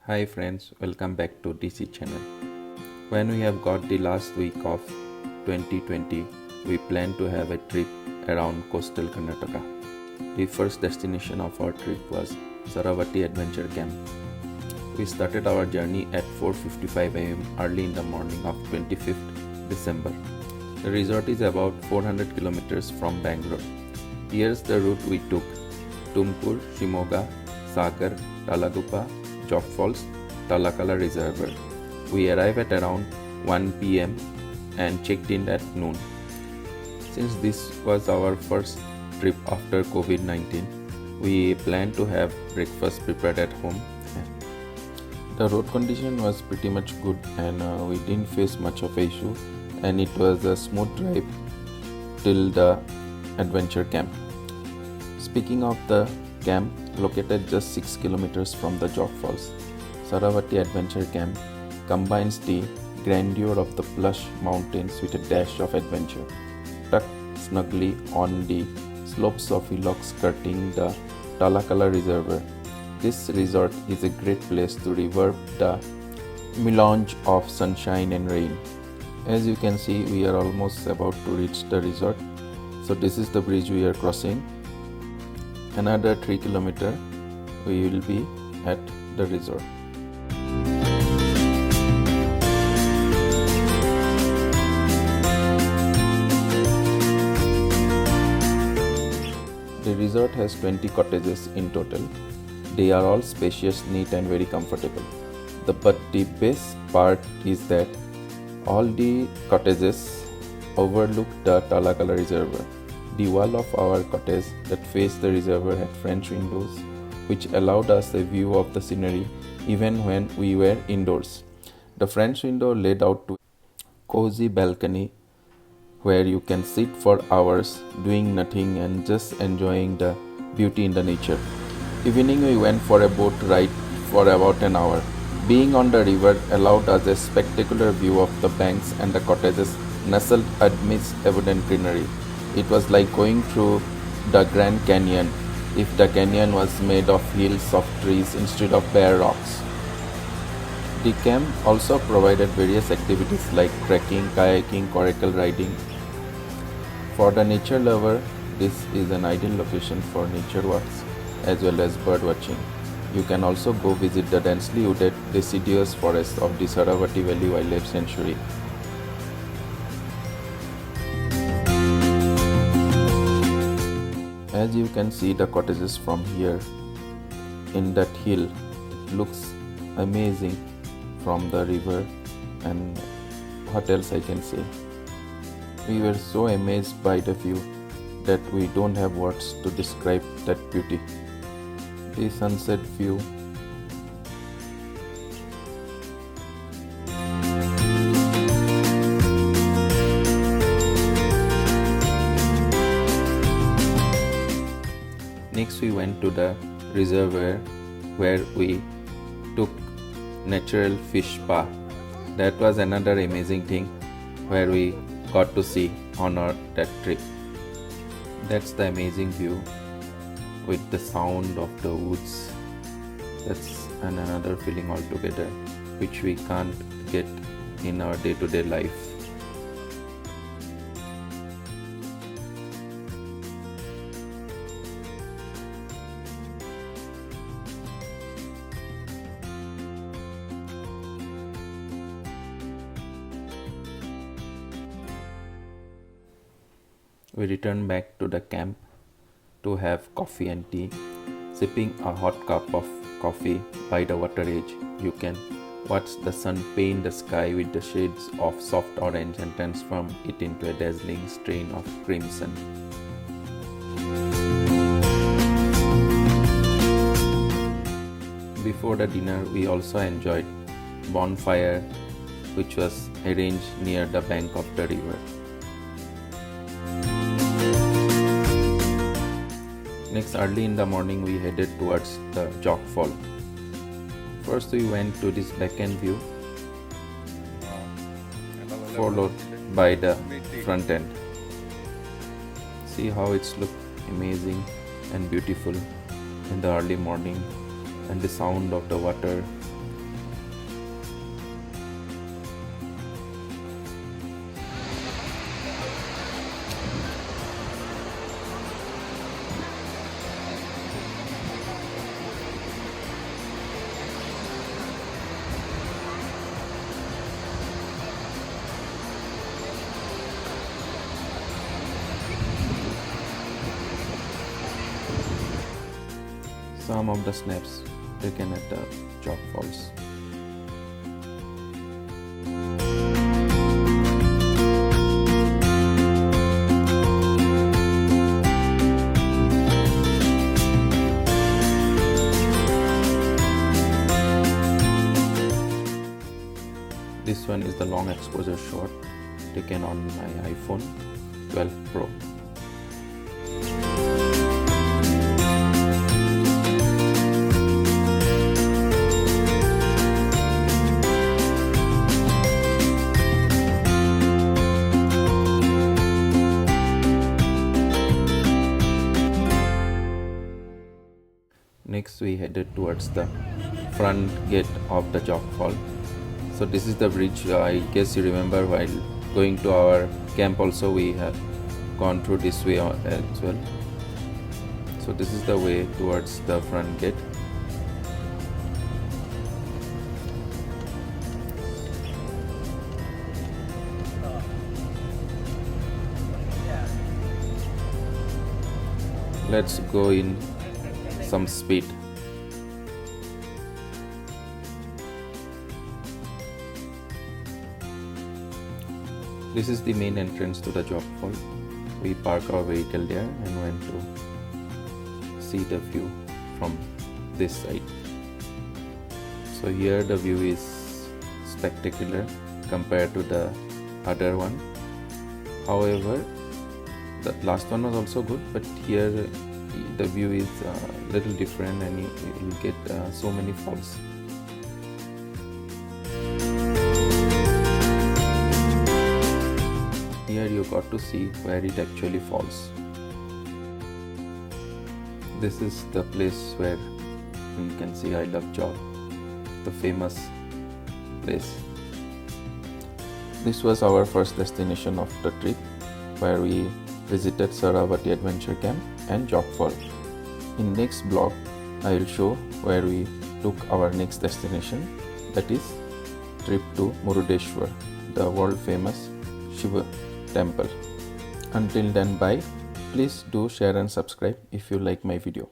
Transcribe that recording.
Hi friends, welcome back to DC channel. When we have got the last week of 2020, we plan to have a trip around coastal Karnataka. The first destination of our trip was Sharavathi Adventure Camp. We started our journey at 4:55 am early in the morning of 25th December. The resort is about 400 kilometers from Bangalore. Here's the route we took: Tumkur, Shimoga, Sagar, Talagupa, Jog Falls, Talakala Reservoir. We arrived at around 1 pm and checked in at noon. Since this was our first trip after COVID-19, we planned to have breakfast prepared at home. The road condition was pretty much good and we didn't face much of an issue, and it was a smooth drive till the adventure camp. Speaking of the camp, located just 6 kilometers from the Jog Falls, Sharavathi Adventure Camp combines the grandeur of the plush mountains with a dash of adventure. Tucked snugly on the slopes of hillocks skirting the Talakala Reservoir, this resort is a great place to reverb the melange of sunshine and rain. As you can see, we are almost about to reach the resort. So this is the bridge we are crossing. Another 3 kilometers we will be at the resort. The resort has 20 cottages in total. They are all spacious, neat and very comfortable. But the best part is that all the cottages overlook the Talakala Reservoir. The wall of our cottage that faced the reservoir had French windows, which allowed us a view of the scenery even when we were indoors. The French window led out to a cozy balcony where you can sit for hours doing nothing and just enjoying the beauty in the nature. Evening we went for a boat ride for about an hour. Being on the river allowed us a spectacular view of the banks and the cottages nestled amidst abundant greenery. It was like going through the Grand Canyon if the canyon was made of hills of trees instead of bare rocks. The camp also provided various activities like trekking, kayaking, coracle riding. For the nature lover, this is an ideal location for nature walks as well as bird watching. You can also go visit the densely wooded deciduous forest of the Sharavathi Valley Wildlife Sanctuary. As you can see the cottages from here in that hill, it looks amazing from the river, and what else I can say. We were so amazed by the view that we don't have words to describe that beauty. The sunset view. Next we went to the reservoir where we took natural fish spa. That was another amazing thing where we got to see on that trip. That's the amazing view with the sound of the woods. That's another feeling altogether which we can't get in our day-to-day life. We returned back to the camp to have coffee and tea. Sipping a hot cup of coffee by the water edge, you can watch the sun paint the sky with the shades of soft orange and transform it into a dazzling strain of crimson. Before the dinner, we also enjoyed bonfire, which was arranged near the bank of the river. Next, early in the morning, we headed towards the Jog Fall. First, we went to this back end view, followed by the front end. See how it's looked amazing and beautiful in the early morning, and the sound of the water some of the snaps taken at the Jog Falls. This one is the long exposure shot taken on my iPhone 12 Pro. Next we headed towards the front gate of the Jog Fall. So this is the bridge. I guess you remember while going to our camp also we have gone through this way as well. So this is the way towards the front gate. Let's go in some speed. This is the main entrance to the Jog Fall. We park our vehicle there and went to see the view from this side. So here the view is spectacular compared to the other one. However, the last one was also good, but here the view is a little different and you will get so many falls. Here you got to see where it actually falls. This is the place where you can see I Love Jog, the famous place. This was our first destination of the trip, where we visited Sharavathi Adventure Camp and Jog Falls. In next vlog, I will show where we took our next destination, that is trip to Murudeshwar, the world famous Shiva temple. Until then, bye. Please do share and subscribe if you like my video.